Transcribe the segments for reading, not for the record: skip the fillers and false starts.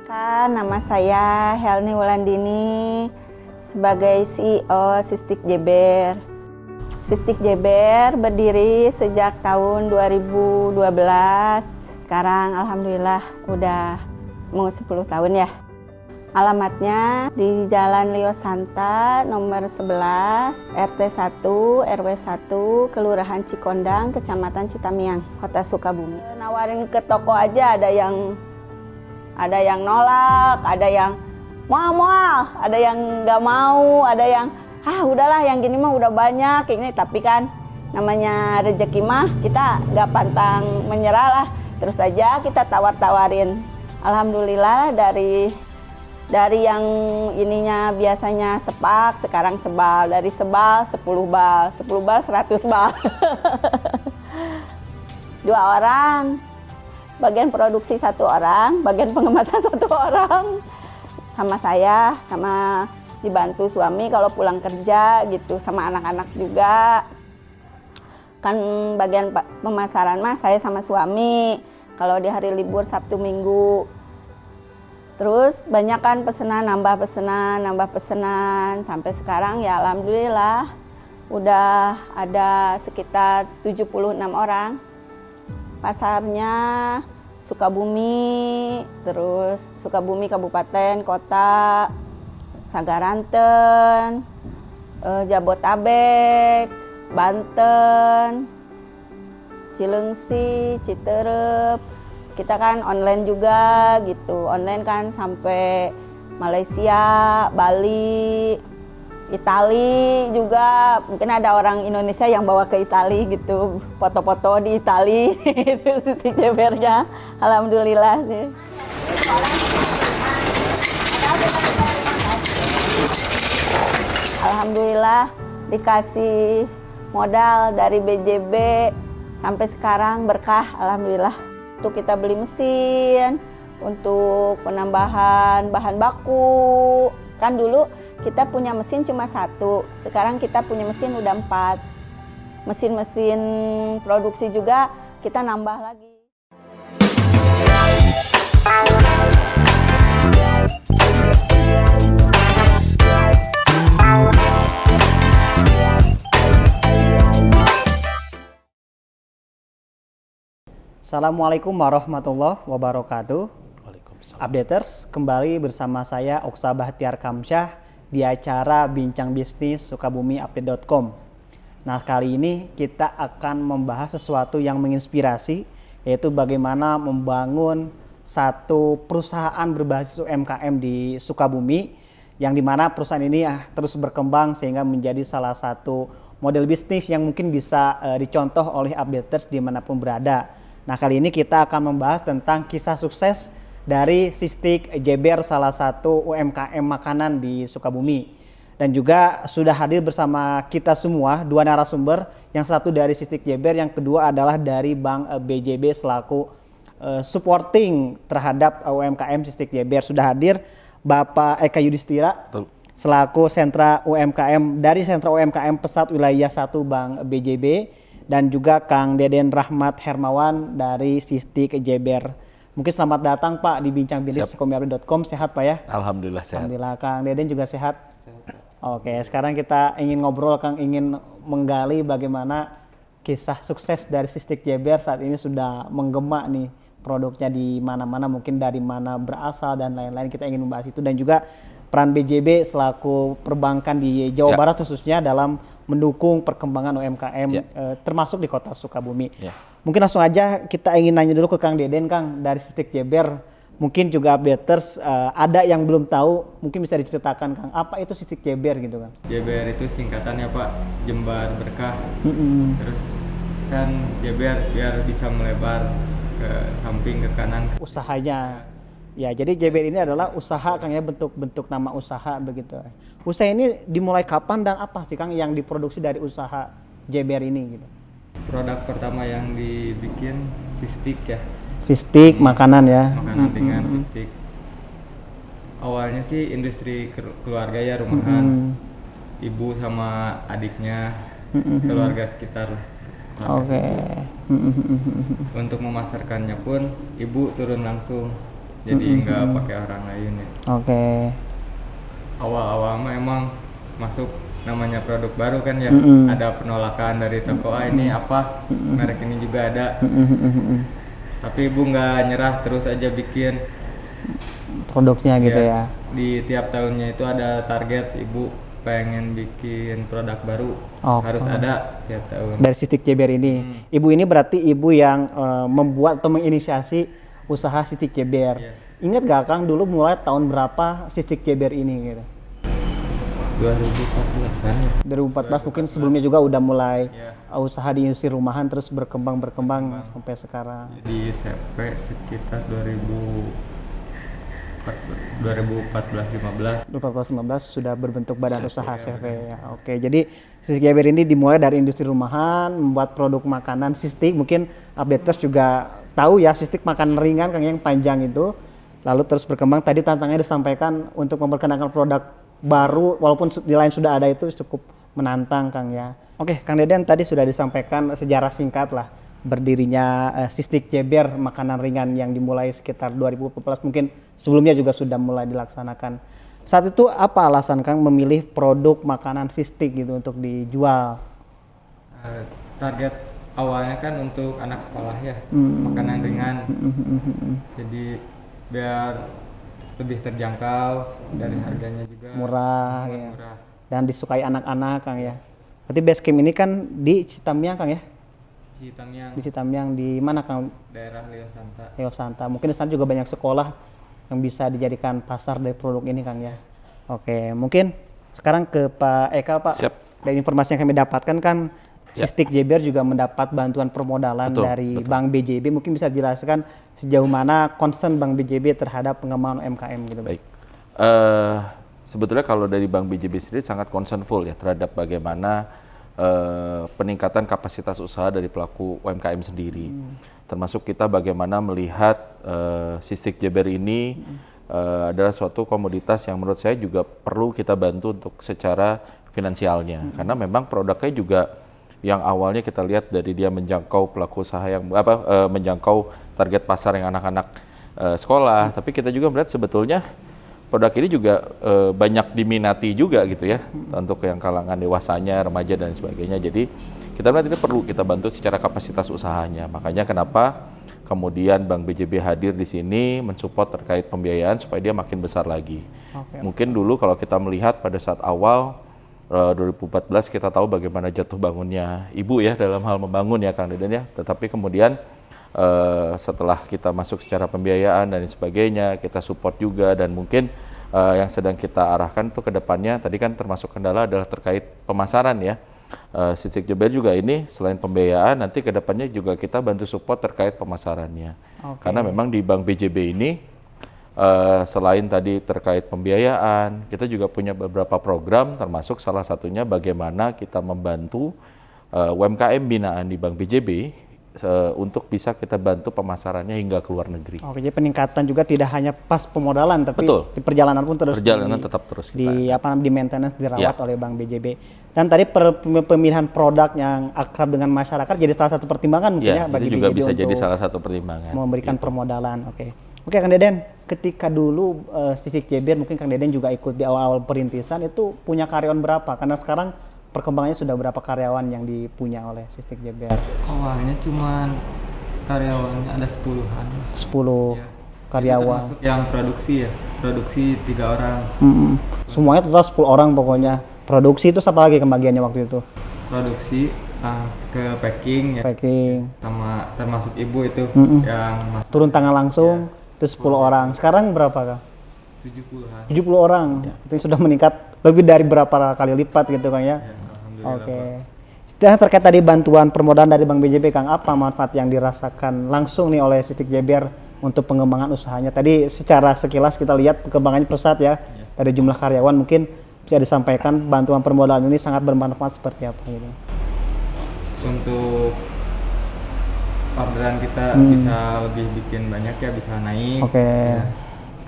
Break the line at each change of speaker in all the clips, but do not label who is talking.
Perkenalkan, nama saya Helni Wulandini sebagai CEO Sistik Jeber. Sistik Jeber berdiri sejak tahun 2012. Sekarang alhamdulillah udah mau 10 tahun ya. Alamatnya di Jalan Lio Santa nomor 11, RT 1, RW 1, Kelurahan Cikondang, Kecamatan Citamiang, Kota Sukabumi. Nawarin ke toko aja ada yang nolak, ada yang mau, ada yang nggak mau, ada yang udahlah yang gini mah udah banyak ini. Tapi kan namanya rezeki mah kita nggak pantang menyerah lah, terus aja kita tawar-tawarin. Alhamdulillah dari yang ininya biasanya sepak, sekarang sebal, dari sebal 10 bal, 10 bal 100 bal. 2 orang. Bagian produksi 1 orang, bagian pengemasan 1 orang. Sama saya, sama dibantu suami kalau pulang kerja gitu, sama anak-anak juga. Kan bagian pemasaran mah saya sama suami, kalau di hari libur Sabtu Minggu. Terus banyak kan pesanan, nambah pesanan, sampai sekarang ya alhamdulillah udah ada sekitar 76 orang. Pasarnya Sukabumi, terus Sukabumi Kabupaten, Kota, Sagaranten, Jabotabek, Banten, Cileungsi, Citerep. Kita kan online juga gitu, online kan sampai Malaysia, Bali, Itali juga. Mungkin ada orang Indonesia yang bawa ke Itali gitu, foto-foto di Itali. Itu Sistik Jebernya, alhamdulillah sih. Alhamdulillah dikasih modal dari BJB sampai sekarang berkah, alhamdulillah. Untuk kita beli mesin, untuk penambahan bahan baku. Kan dulu kita punya mesin cuma 1, sekarang kita punya mesin udah 4. Mesin-mesin produksi juga kita nambah lagi.
Assalamualaikum warahmatullahi wabarakatuh. Updaters, kembali bersama saya Oksa Bahtiar Kamsyah di acara Bincang Bisnis Sukabumi-update.com. Nah, kali ini kita akan membahas sesuatu yang menginspirasi, yaitu bagaimana membangun satu perusahaan berbasis UMKM di Sukabumi, yang dimana perusahaan ini terus berkembang sehingga menjadi salah satu model bisnis yang mungkin bisa dicontoh oleh updaters dimanapun berada. Nah, kali ini kita akan membahas tentang kisah sukses dari Sistik Jeber, salah satu UMKM makanan di Sukabumi. Dan juga sudah hadir bersama kita semua 2 narasumber, yang satu dari Sistik Jeber, yang kedua adalah dari Bank BJB selaku supporting terhadap UMKM Sistik Jeber. Sudah hadir Bapak Eka Yudhistira selaku sentra UMKM dari sentra UMKM Pesat Wilayah 1 Bank BJB, dan juga Kang Deden Rahmat Hermawan dari Sistik Jeber. Mungkin selamat datang Pak di Bincang Bisnis Sukabumi-update.com. Sehat Pak ya?
Alhamdulillah sehat.
Alhamdulillah. Kang Deden juga sehat? Oke, sekarang kita ingin ngobrol, Kang, ingin menggali bagaimana kisah sukses dari Sistik Jeber saat ini sudah menggema nih produknya di mana-mana, mungkin dari mana berasal dan lain-lain. Kita ingin membahas itu, dan juga peran BJB selaku perbankan di Jawa Barat khususnya dalam mendukung perkembangan UMKM termasuk di Kota Sukabumi. Mungkin langsung aja kita ingin nanya dulu ke Kang Deden, Kang, dari Sistik Jeber. Mungkin juga updaters ada yang belum tahu, mungkin bisa diceritakan, Kang, apa itu Sistik Jeber gitu, Kang?
Jeber itu singkatannya Pak, Jembar Berkah. Terus kan Jeber biar bisa melebar ke samping, ke kanan.
Usahanya. Ya, jadi Jeber ini adalah usaha, Kang, ya, bentuk nama usaha begitu. Usaha ini dimulai kapan dan apa sih, Kang, yang diproduksi dari usaha Jeber ini gitu?
Produk pertama yang dibikin sistik ya.
Sistik, makanan ya.
Makanan dengan sistik. Awalnya sih industri keluarga ya, rumahan. Ibu sama adiknya, keluarga sekitar.
Oke.
Untuk memasarkannya pun ibu turun langsung jadi nggak pakai orang lain ya.
Oke.
Awal-awal mah emang masuk namanya produk baru kan ya, ada penolakan dari toko, ini apa, merek ini juga ada. Tapi ibu nggak nyerah, terus aja bikin
Produknya gitu ya.
Di tiap tahunnya itu ada target si ibu pengen bikin produk baru, harus ada tiap tahun.
Dari Sistik Jeber ini, ibu ini berarti ibu yang membuat atau menginisiasi usaha Sistik Jeber. Ingat gak Kang dulu mulai tahun berapa Sistik Jeber ini gitu?
2014-an ya.
2014 mungkin sebelumnya juga udah mulai usaha di industri rumahan terus berkembang sampai sekarang.
Di SMP sekitar 2014-15
sudah berbentuk badan usaha CV ya. Oke, jadi Sistik Jeber ini dimulai dari industri rumahan, membuat produk makanan sistik. Mungkin updaters juga tahu ya, sistik makanan ringan Kang yang panjang itu. Lalu terus berkembang, tadi tantangannya disampaikan untuk memperkenalkan produk baru walaupun di lain sudah ada itu cukup menantang Kang ya. Oke, Kang Deden tadi sudah disampaikan sejarah singkat lah berdirinya Sistik Jeber makanan ringan yang dimulai sekitar 2014, mungkin sebelumnya juga sudah mulai dilaksanakan. Saat itu apa alasan Kang memilih produk makanan sistik gitu untuk dijual?
Target awalnya kan untuk anak sekolah ya, makanan ringan. Jadi biar lebih terjangkau, dari harganya juga
murah, ya.
Murah.
Dan disukai anak-anak Kang ya. Berarti base camp ini kan di Citamiang Kang ya? Di Citamiang di mana Kang?
Daerah Leo Santa.
Leo Santa. Mungkin di sana juga banyak sekolah yang bisa dijadikan pasar dari produk ini Kang ya. Oke, mungkin sekarang ke Pak Eka Pak.
Siap.
Dari informasi yang kami dapatkan kan Sistik Jeber juga mendapat bantuan permodalan dari Bank BJB. Mungkin bisa dijelaskan sejauh mana concern Bank BJB terhadap pengembangan UMKM gitu.
Baik. Sebetulnya kalau dari Bank BJB sendiri sangat concernful ya terhadap bagaimana peningkatan kapasitas usaha dari pelaku UMKM sendiri. Termasuk kita bagaimana melihat Sistik Jeber ini adalah suatu komoditas yang menurut saya juga perlu kita bantu untuk secara finansialnya. Karena memang produknya juga yang awalnya kita lihat dari dia menjangkau pelaku usaha yang menjangkau target pasar yang anak-anak sekolah, tapi kita juga melihat sebetulnya produk ini juga banyak diminati juga gitu ya untuk yang kalangan dewasanya, remaja dan sebagainya. Jadi kita melihat ini perlu kita bantu secara kapasitas usahanya. Makanya kenapa kemudian Bank BJB hadir di sini mensupport terkait pembiayaan supaya dia makin besar lagi. Mungkin dulu kalau kita melihat pada saat awal 2014 kita tahu bagaimana jatuh bangunnya ibu ya dalam hal membangun ya Kang Deden ya. Tetapi kemudian setelah kita masuk secara pembiayaan dan sebagainya, kita support juga dan mungkin yang sedang kita arahkan itu ke depannya tadi kan termasuk kendala adalah terkait pemasaran ya. Sistik Jeber juga ini selain pembiayaan nanti ke depannya juga kita bantu support terkait pemasarannya. Karena memang di Bank BJB ini selain tadi terkait pembiayaan, kita juga punya beberapa program termasuk salah satunya bagaimana kita membantu UMKM binaan di Bank BJB untuk bisa kita bantu pemasarannya hingga ke luar negeri.
Oke, jadi peningkatan juga tidak hanya pas pemodalan, tapi di perjalanan pun terus
tetap terus kita
di maintenance, dirawat oleh Bank BJB. Dan tadi pemilihan produk yang akrab dengan masyarakat jadi salah satu pertimbangan mungkin ya bagi
itu juga
BJB
bisa
untuk
jadi salah satu pertimbangan.
Memberikan permodalan. Oke, Kang Deden, ketika dulu Sistik Jeber mungkin Kang Deden juga ikut di awal-awal perintisan itu punya karyawan berapa? Karena sekarang perkembangannya sudah berapa karyawan yang dipunya oleh Sistik Jeber?
Awalnya cuman karyawannya ada 10-an.
10 karyawan.
Itu termasuk yang produksi ya, produksi 3 orang.
Semuanya total 10 orang pokoknya. Produksi itu apa lagi pembagiannya waktu itu?
Produksi ke packing ya.
Packing.
Sama termasuk ibu itu yang
turun tangan langsung itu 10 orang. Sekarang berapa Kang?
70-an.
70 orang. Itu sudah meningkat lebih dari berapa kali lipat gitu Kang ya. Oke. Dan terkait tadi bantuan permodalan dari Bank BJB Kang, apa manfaat yang dirasakan langsung nih oleh Sistik Jeber untuk pengembangan usahanya? Tadi secara sekilas kita lihat perkembangannya pesat ya. Dari jumlah karyawan mungkin bisa disampaikan bantuan permodalan ini sangat bermanfaat seperti apa gitu.
Untuk orderan kita bisa lebih bikin banyak ya, bisa naik. Ya.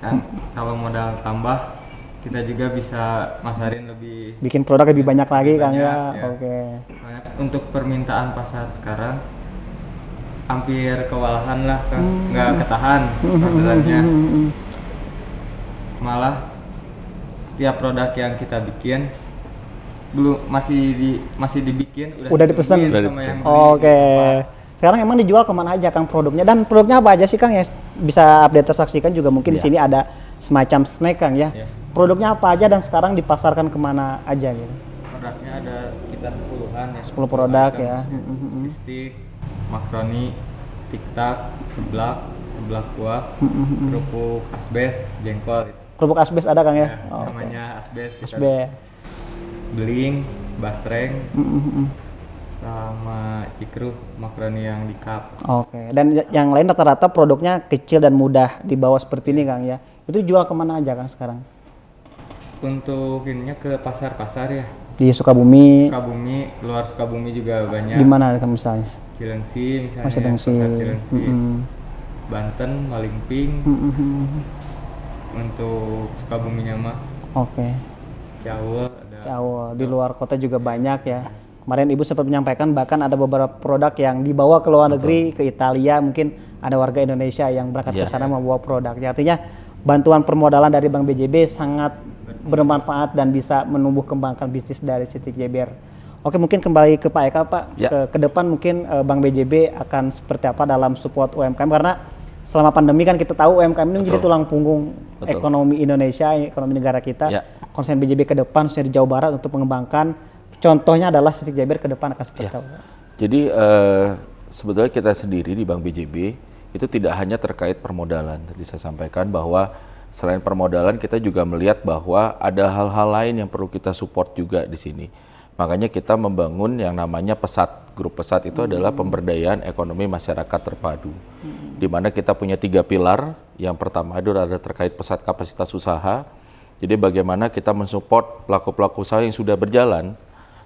Kan kalau modal tambah kita juga bisa masarin lebih,
bikin produk lebih banyak lagi Kang ya.
Untuk permintaan pasar sekarang hampir kewalahan lah kan, nggak ketahan orderannya. Malah tiap produk yang kita bikin belum masih dibikin
Udah dipesan?
ditungguin
Udah
sama
dipesan.
yang beli.
Oke. Sekarang emang dijual kemana aja Kang produknya, dan produknya apa aja sih Kang yang bisa update tersaksikan juga mungkin di
Iya.
sini ada semacam snack Kang ya.
Iya.
Produknya apa aja dan sekarang dipasarkan kemana aja gitu?
Produknya ada sekitar 10-an ya.
10 produk
item.
ya.
Sistik, makaroni, tiktak, seblak kuah, kerupuk asbes, jengkol.
Kerupuk asbes ada Kang ya?
Ya,
Oh, oke.
namanya asbes. Kita
Asbes.
beling, basreng, sama cikru, makaroni yang di cup.
Oke. Dan yang lain rata-rata produknya kecil dan mudah dibawa seperti ini Kang ya. Itu jual kemana aja Kang sekarang?
Untuk ininya ke pasar-pasar ya.
Di Sukabumi,
Sukabumi, luar Sukabumi juga banyak.
di mana Kang misalnya?
Cilengsi misalnya,
Oh, Cilengsi.
pasar Cilengsi. Banten, Malingping. Untuk Sukabuminya mah
Oke.
Jawa ada.
Jawa, di luar kota juga banyak ya. Kemarin Ibu sempat menyampaikan bahkan ada beberapa produk yang dibawa ke luar negeri, ke Italia, mungkin ada warga Indonesia yang berangkat ke
Iya.
sana membawa produknya. Artinya bantuan permodalan dari Bank BJB sangat bermanfaat dan bisa menumbuh kembangkan bisnis dari Sistik Jeber. Oke, mungkin kembali ke Pak Eka Pak.
Ya.
Ke depan mungkin Bank BJB akan seperti apa dalam support UMKM, karena selama pandemi kan kita tahu UMKM ini menjadi
Betul.
tulang punggung
Betul.
ekonomi Indonesia, ekonomi negara kita.
Ya.
Konsen BJB ke depan khususnya di Jawa Barat untuk mengembangkan, contohnya adalah Sistik Jeber ke depan akan seperti
Ya.
apa?
Jadi sebetulnya kita sendiri di Bank BJB itu tidak hanya terkait permodalan. Tadi saya sampaikan bahwa selain permodalan kita juga melihat bahwa ada hal-hal lain yang perlu kita support juga di sini. Makanya kita membangun yang namanya PESAT. Grup PESAT itu adalah pemberdayaan ekonomi masyarakat terpadu. Di mana kita punya 3 pilar. Yang pertama itu ada terkait PESAT kapasitas usaha. Jadi bagaimana kita mensupport pelaku-pelaku usaha yang sudah berjalan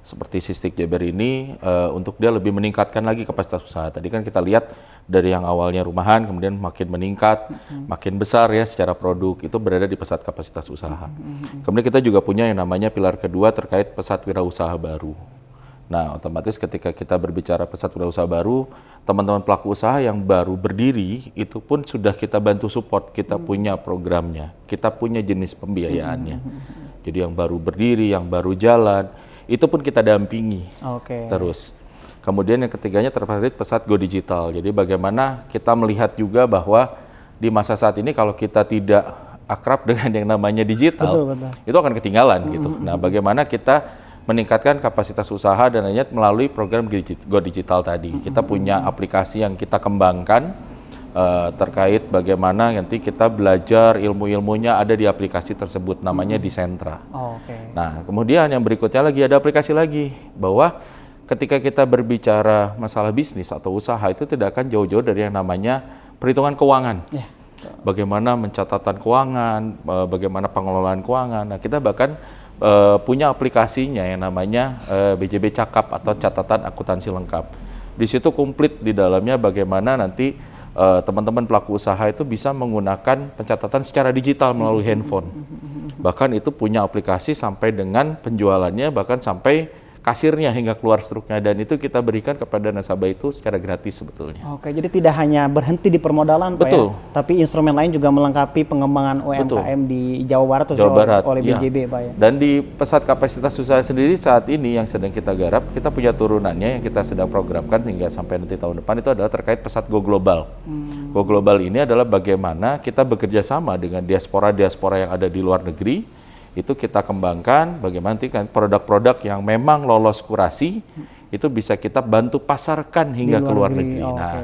seperti Sistik Jeber ini untuk dia lebih meningkatkan lagi kapasitas usaha. Tadi kan kita lihat dari yang awalnya rumahan kemudian makin meningkat, makin besar ya secara produk, itu berada di pesat kapasitas usaha. Kemudian kita juga punya yang namanya pilar kedua terkait pesat wirausaha baru. Nah, otomatis ketika kita berbicara pesat wirausaha baru, teman-teman pelaku usaha yang baru berdiri itu pun sudah kita bantu support, kita punya programnya, kita punya jenis pembiayaannya. Jadi yang baru berdiri, yang baru jalan, itu pun kita dampingi
Oke.
terus. Kemudian yang ketiganya terkait pesat Go Digital. Jadi bagaimana kita melihat juga bahwa di masa saat ini kalau kita tidak akrab dengan yang namanya digital,
Betul.
itu akan ketinggalan gitu. Nah, bagaimana kita meningkatkan kapasitas usaha dan lainnya melalui program Go Digital tadi. Kita punya aplikasi yang kita kembangkan terkait bagaimana nanti kita belajar ilmu-ilmunya ada di aplikasi tersebut, namanya Disentra.
Oke.
Nah, kemudian yang berikutnya lagi ada aplikasi lagi, bahwa ketika kita berbicara masalah bisnis atau usaha itu tidak akan jauh-jauh dari yang namanya perhitungan keuangan.
Ya.
Bagaimana mencatatan keuangan, bagaimana pengelolaan keuangan. Nah, kita bahkan punya aplikasinya yang namanya BJB Cakap atau catatan akuntansi lengkap. Di situ komplit di dalamnya bagaimana nanti teman-teman pelaku usaha itu bisa menggunakan pencatatan secara digital melalui handphone. Bahkan itu punya aplikasi sampai dengan penjualannya, bahkan sampai kasirnya hingga keluar struknya, dan itu kita berikan kepada nasabah itu secara gratis sebetulnya.
Oke, jadi tidak hanya berhenti di permodalan Pak
Betul.
ya, tapi instrumen lain juga melengkapi pengembangan UMKM di Jawa Barat
Jawa Barat
oleh
iya.
BJB Pak ya.
Dan di pesat kapasitas usaha sendiri saat ini yang sedang kita garap, kita punya turunannya yang kita sedang programkan hingga sampai nanti tahun depan, itu adalah terkait pesat Go Global. Go Global ini adalah bagaimana kita bekerja sama dengan diaspora-diaspora yang ada di luar negeri. Itu kita kembangkan bagaimana nanti kan produk-produk yang memang lolos kurasi itu bisa kita bantu pasarkan hingga ke luar negeri. Nah,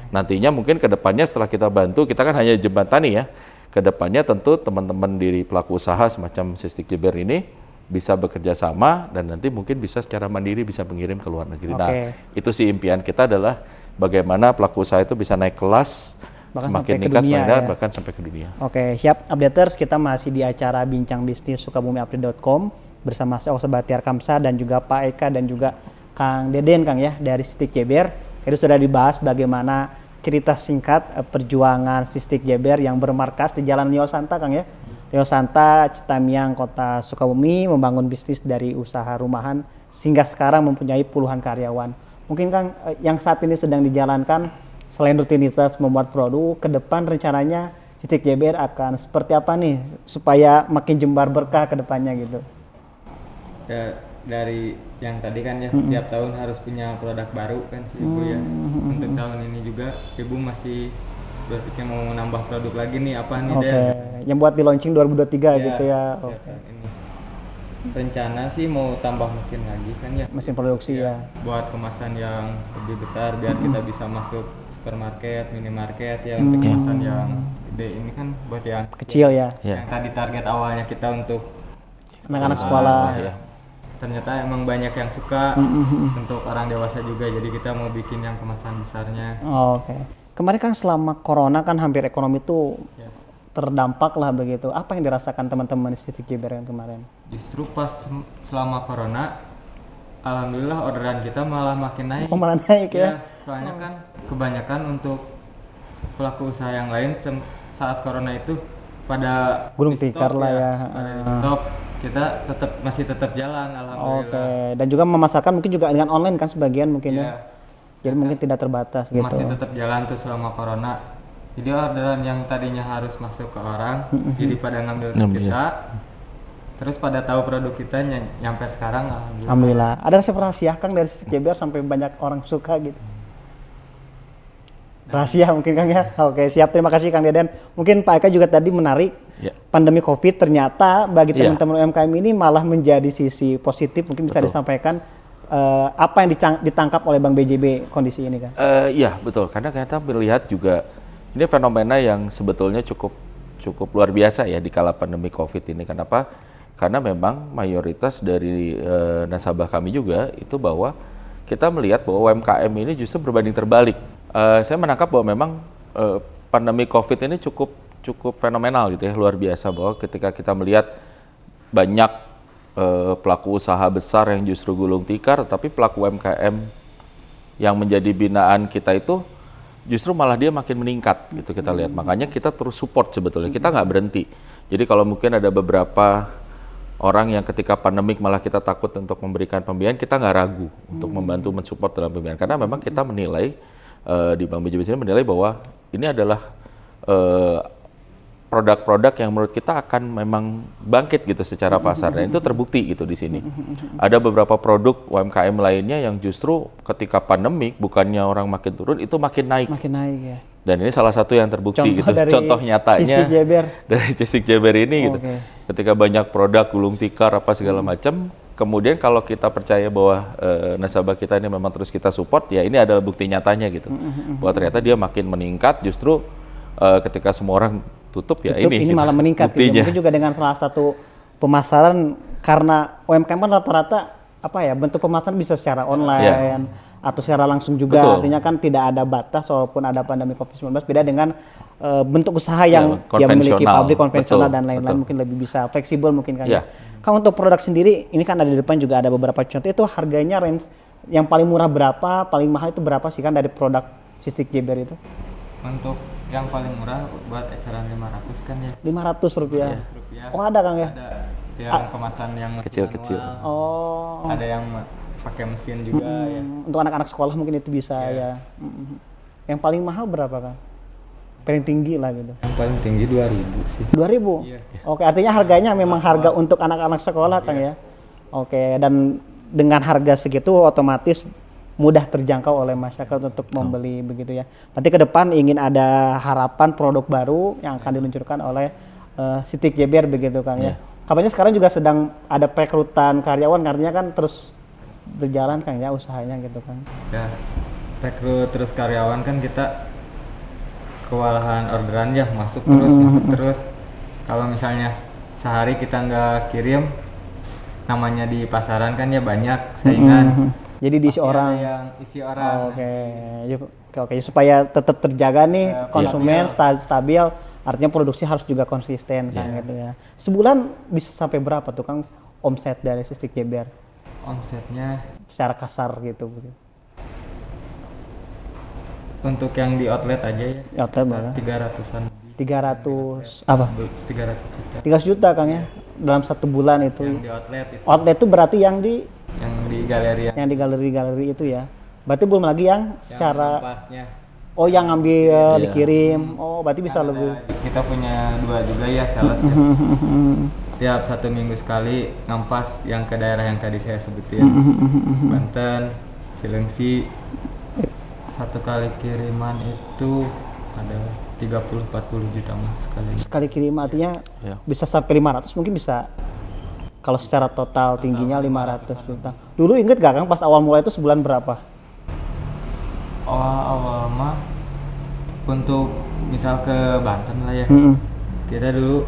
nantinya mungkin ke depannya setelah kita bantu, kita kan hanya jembatani ya. Ke depannya tentu teman-teman dari pelaku usaha semacam Sistik Jeber ini bisa bekerja sama dan nanti mungkin bisa secara mandiri bisa mengirim ke luar negeri. Nah, itu sih impian kita adalah bagaimana pelaku usaha itu bisa naik kelas,
bahkan
semakin
sampai ke
meningkat,
dunia,
semakin
ya.
bahkan sampai ke dunia.
Oke, siap updaters, kita masih di acara Bincang Bisnis Sukabumiupdate.com bersama saya Oksa Bahtiar Kamsa dan juga Pak Eka dan juga Kang Deden Kang ya dari Sistik Jeber. Jadi sudah dibahas bagaimana cerita singkat perjuangan Sistik Jeber yang bermarkas di Jalan Rio Santa Kang ya. Rio Santa, Citamiang, Kota Sukabumi, membangun bisnis dari usaha rumahan sehingga sekarang mempunyai puluhan karyawan. Mungkin Kang yang saat ini sedang dijalankan selain rutinitas membuat produk, ke depan rencananya Sistik JBR akan seperti apa nih supaya makin jembar berkah ke depannya gitu?
Ya, dari yang tadi kan ya tiap tahun harus punya produk baru kan si ibu ya. Untuk tahun ini juga ibu masih berpikir mau menambah produk lagi nih apa nih
Oke,
deh.
yang buat di launching 2023 gitu ya.
tiap
Oke.
tahun ini. Rencana sih mau tambah mesin lagi kan ya.
Mesin produksi ya.
Buat kemasan yang lebih besar biar kita bisa masuk supermarket, minimarket ya untuk kemasan yang gede ini kan buat yang
Kecil ya.
Ya.
yang tadi target awalnya kita untuk
Anak-anak sekolah.
Ya.
ternyata emang banyak yang suka untuk orang dewasa juga jadi kita mau bikin yang kemasan besarnya.
Oke. Kemarin kan selama corona kan hampir ekonomi tuh
Ya.
terdampak lah begitu. Apa yang dirasakan teman-teman di Sistik JBR yang kemarin?
Justru pas selama corona alhamdulillah orderan kita malah makin naik.
Oh malah naik ya?
Soalnya kan kebanyakan untuk pelaku usaha yang lain saat corona itu pada
Gulung
di stop
tikar lah ya.
pada di stop, kita masih tetap jalan
Oke.
alhamdulillah.
Dan juga memasarkan mungkin juga dengan online kan sebagian mungkin
Iya,
ya. Jadi mungkin tidak terbatas gitu.
masih tetap jalan tuh selama corona. Jadi orderan yang tadinya harus masuk ke orang, jadi pada ngambil ke kita. Terus pada tahu produk kita nyampe sekarang alhamdulillah.
Alhamdulillah. Ada resep rahasia Kang dari Sistik JBR sampai banyak orang suka gitu? Rahasia mungkin Kang ya? Oke siap, terima kasih Kang Deden. Mungkin Pak Eka juga tadi menarik,
Ya.
pandemi COVID ternyata bagi
Iya.
teman-teman UMKM ini malah menjadi sisi positif. Mungkin bisa
Betul.
disampaikan apa yang ditangkap oleh Bank BJB kondisi ini Kang?
Iya betul, karena kita melihat juga ini fenomena yang sebetulnya cukup luar biasa ya di kala pandemi COVID ini. Kenapa? Karena memang mayoritas dari nasabah kami juga itu bahwa kita melihat bahwa UMKM ini justru berbanding terbalik. Saya menangkap bahwa memang pandemi COVID ini cukup fenomenal gitu ya, luar biasa bahwa ketika kita melihat banyak pelaku usaha besar yang justru gulung tikar, tapi pelaku UMKM yang menjadi binaan kita itu justru malah dia makin meningkat gitu kita lihat. Makanya kita terus support sebetulnya, kita nggak berhenti. Jadi kalau mungkin ada beberapa orang yang ketika pandemik malah kita takut untuk memberikan pembiayaan, kita nggak ragu untuk membantu mensupport dalam pembiayaan. Karena memang kita menilai di Bank BJB sini menilai bahwa ini adalah produk-produk yang menurut kita akan memang bangkit gitu secara pasar, dan itu terbukti gitu di sini. Ada beberapa produk UMKM lainnya yang justru ketika pandemik bukannya orang makin turun, itu makin naik.
Makin naik ya.
Dan ini salah satu yang terbukti gitu.
dari
Contoh nyatanya
Sistik JBR.
dari Sistik JBR ini gitu.
Oke.
Ketika banyak produk gulung tikar apa segala macam, kemudian kalau kita percaya bahwa nasabah kita ini memang terus kita support, ya ini adalah bukti nyatanya gitu. Bahwa ternyata dia makin meningkat justru ketika semua orang tutup ya
Tutup,
ini
ini
gitu,
malah meningkat gitu.
buktinya.
Mungkin juga dengan salah satu pemasaran karena UMKM kan rata-rata apa ya, bentuk pemasaran bisa secara online atau secara langsung juga.
Betul.
Artinya kan tidak ada batas walaupun ada pandemi COVID-19, beda dengan bentuk usaha yang dia memiliki
konvensional.
pabrik konvensional
Betul,
dan lain-lain,
betul.
mungkin lebih bisa fleksibel mungkin kan.
Iya.
Kang, untuk produk sendiri ini kan ada di depan juga ada beberapa contoh, itu harganya range yang paling murah berapa, paling mahal itu berapa sih kan dari produk Sistik JBR itu?
Untuk yang paling murah buat eceran 500 kan ya.
Rp500.
Rp500.
Oh ada Kang ya?
Ada yang kemasan yang
Kecil-kecil.
manual,
Oh.
ada yang pakai mesin juga ya.
Untuk anak-anak sekolah mungkin itu bisa ya. Yang paling mahal berapa Kang? Paling tinggi lah gitu.
Yang paling tinggi 2000 sih.
2.000?
Iya.
Oke, artinya harganya memang harga untuk anak-anak sekolah Kang ya? Oke, dan dengan harga segitu otomatis mudah terjangkau oleh masyarakat untuk membeli begitu ya. Berarti ke depan ingin ada harapan produk baru yang akan diluncurkan oleh Sistik JBR begitu Kang ya. Kabarnya sekarang juga sedang ada perekrutan karyawan, artinya kan terus berjalan Kang ya usahanya gitu kan.
Ya, rekrut terus karyawan kan kita kewalahan orderan ya, masuk terus. Kalau misalnya sehari kita nggak kirim, namanya di pasaran kan ya banyak saingan.
Jadi diisi
Pasti ada
orang.
yang isi orang.
Oke, supaya tetap terjaga nih konsumen
stabil.
stabil, artinya produksi harus juga konsisten kan gitu ya. Sebulan bisa sampai berapa tuh Kang omset dari Sistik JBR?
Omsetnya
Secara kasar gitu.
untuk yang di outlet aja ya.
Outlet berapa?
300-an.
300 apa?
300 juta.
300 juta Kang ya dalam satu bulan itu.
Yang di outlet itu.
Outlet itu berarti yang di
Yang di galeri
galeri-galeri itu ya. Berarti belum lagi yang
yang
secara
ampasnya.
Oh, yang ngambil
Iya.
dikirim. Oh, berarti bisa
Kan
lebih.
kita punya 2 juga ya sales ya. Tiap 1 minggu sekali ngampas yang ke daerah yang tadi saya sebutin, Banten, Cilengsi. Satu kali kiriman itu ada 30-40 juta mah sekali.
Sekali kirim artinya
Iya.
bisa sampai 500, mungkin bisa. Kalau secara total tingginya 500 juta. Dulu inget gak Kang pas awal mulai itu sebulan berapa?
Awal mah untuk misal ke Banten lah ya. Kita dulu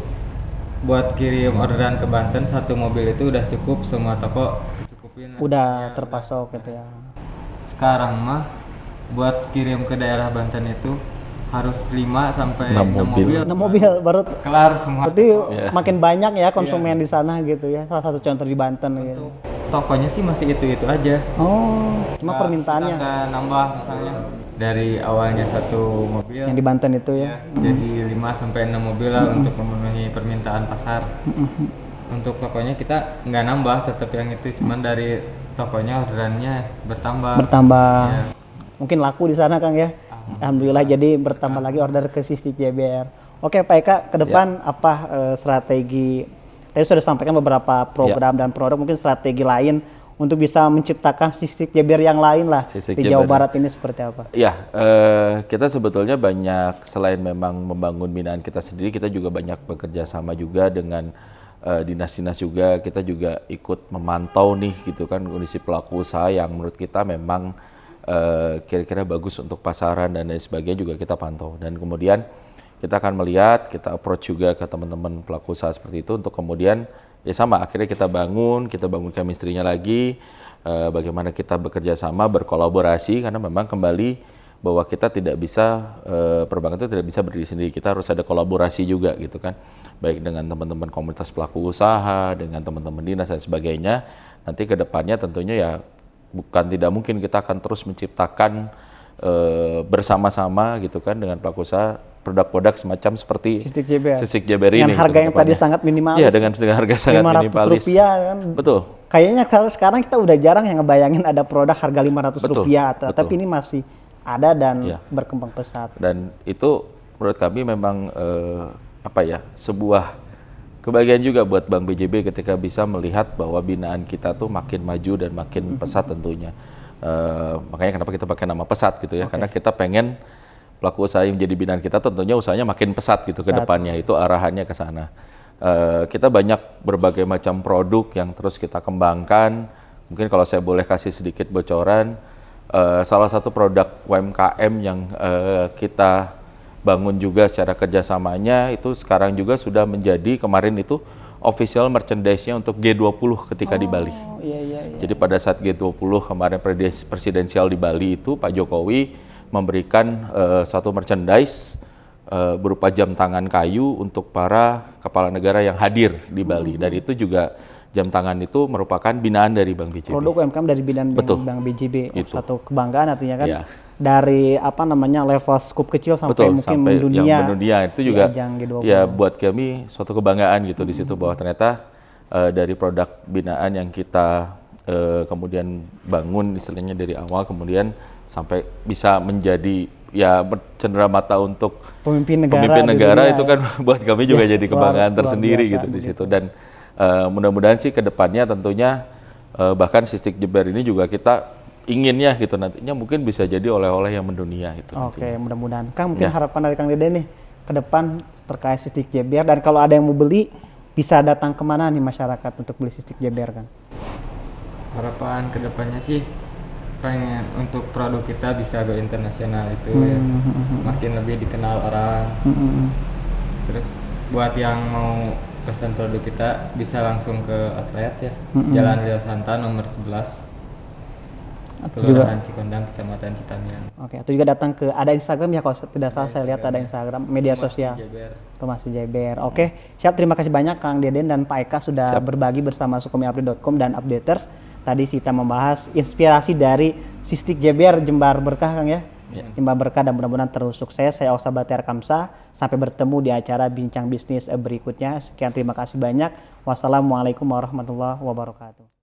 buat kirim orderan ke Banten 1 mobil itu udah cukup, semua toko cukupin.
Udah terpasok gitu ya.
Sekarang mah buat kirim ke daerah Banten itu harus 5 sampai
6
6
mobil.
mobil.
6 mobil baru
Kelar semua.
berarti
Iya.
makin banyak ya konsumen di sana gitu ya. Salah satu contoh di Banten gitu.
Untuk tokonya sih masih itu-itu aja.
Oh, cuma permintaannya
Kita nambah misalnya dari awalnya 1 mobil
yang di Banten itu
ya,
ya.
jadi 5 sampai 6 mobil lah untuk memenuhi permintaan pasar. Untuk tokonya kita nggak nambah, tetap yang itu, cuman dari tokonya orderannya bertambah.
Bertambah.
Ya.
Mungkin laku di sana Kang ya. Alhamdulillah jadi bertambah lagi order ke Sistik JBR. Oke Pak Eka, ke depan apa strategi? Tadi sudah sampaikan beberapa program dan produk, mungkin strategi lain untuk bisa menciptakan Sistik JBR yang lain lah
Sistik
di Jawa
JBR.
Barat ini seperti apa?
Ya, kita sebetulnya banyak selain memang membangun binaan kita sendiri, kita juga banyak bekerja sama juga dengan dinas-dinas juga. Kita juga ikut memantau nih gitu kan kondisi pelaku usaha yang menurut kita memang kira-kira bagus untuk pasaran dan lain sebagainya juga kita pantau. Dan kemudian kita akan melihat, kita approach juga ke teman-teman pelaku usaha seperti itu untuk kemudian ya sama akhirnya kita bangun chemistry-nya lagi, bagaimana kita bekerja sama, berkolaborasi, karena memang kembali bahwa kita tidak bisa, perbankan itu tidak bisa berdiri sendiri, kita harus ada kolaborasi juga gitu kan, baik dengan teman-teman komunitas pelaku usaha, dengan teman-teman dinas dan sebagainya. Nanti ke depannya tentunya ya bukan tidak mungkin kita akan terus menciptakan bersama-sama gitu kan dengan pelaku usaha produk-produk semacam seperti
Sistik JBR.
Sistik JBR ini.
Dengan harga yang tadi
depannya.
sangat minimalis.
Iya, dengan harga sangat minimalis.
Rp500 kan.
Betul.
Kayaknya kalau sekarang kita udah jarang yang ngebayangin ada produk harga Rp500,
Betul,
tapi
betul.
ini masih ada dan
Iya.
berkembang pesat.
Dan itu menurut kami memang sebuah kebahagiaan juga buat Bank BJB ketika bisa melihat bahwa binaan kita tuh makin maju dan makin pesat tentunya. Makanya kenapa kita pakai nama pesat gitu ya, karena kita pengen pelaku usaha yang menjadi binaan kita tentunya usahanya makin pesat gitu ke depannya, itu arahannya ke sana. Kita banyak berbagai macam produk yang terus kita kembangkan. Mungkin kalau saya boleh kasih sedikit bocoran, salah satu produk UMKM yang kita bangun juga secara kerjasamanya itu sekarang juga sudah menjadi kemarin itu official merchandise-nya untuk G20 ketika di Bali.
Iya.
Jadi pada saat G20 kemarin presidensial di Bali itu Pak Jokowi memberikan satu merchandise berupa jam tangan kayu untuk para kepala negara yang hadir di Bali. Dan itu juga jam tangan itu merupakan binaan dari Bank BJB.
Produk UMKM dari binaan
Betul.
Bank BJB.
Gitu.
Satu kebanggaan artinya kan.
Iya.
Dari level skup kecil sampai
Betul,
mungkin
sampai
mendunia.
yang mendunia itu juga
di ajang G20.
ya buat kami suatu kebanggaan gitu di situ bahwa ternyata dari produk binaan yang kita kemudian bangun istilahnya dari awal kemudian sampai bisa menjadi ya cenderamata untuk
Pemimpin negara,
pemimpin
di
negara
dunia,
itu kan buat kami juga
Ya,
jadi kebanggaan
luar
tersendiri
biasa
gitu di situ. Dan mudah-mudahan sih ke depannya tentunya bahkan Sistik JBR ini juga kita inginnya gitu nantinya mungkin bisa jadi oleh-oleh yang mendunia itu.
Oke,
nantinya.
mudah-mudahan. Kang, mungkin
Ya.
harapan dari Kang Dede nih ke depan terkait Sistik JBR, dan kalau ada yang mau beli bisa datang kemana nih masyarakat untuk beli Sistik JBR, Kang?
Harapan kedepannya sih pengen untuk produk kita bisa go internasional itu ya. Makin lebih dikenal orang. Terus buat yang mau pesan produk kita bisa langsung ke outlet ya, Jalan Leo Santa nomor 11,
Atau juga,
Kelurahan Cikondang, Kecamatan Citamiang.
oke, atau juga datang ke, ada Instagram ya kalau tidak salah saya lihat ada Instagram, media
Rumah
sosial.
Si JBR.
Rumah Si JBR. Oke, siap, terima kasih banyak Kang Deden dan Pak Eka sudah berbagi bersama sukomiupdate.com dan Updaters. Tadi kita membahas inspirasi dari Sistik JBR Jembar Berkah, Kang ya. Jembar Berkah, dan mudah-mudahan terus sukses. Saya Oksa Bahtiar Kamsah. Sampai bertemu di acara Bincang Bisnis berikutnya. Sekian, terima kasih banyak. Wassalamualaikum warahmatullahi wabarakatuh.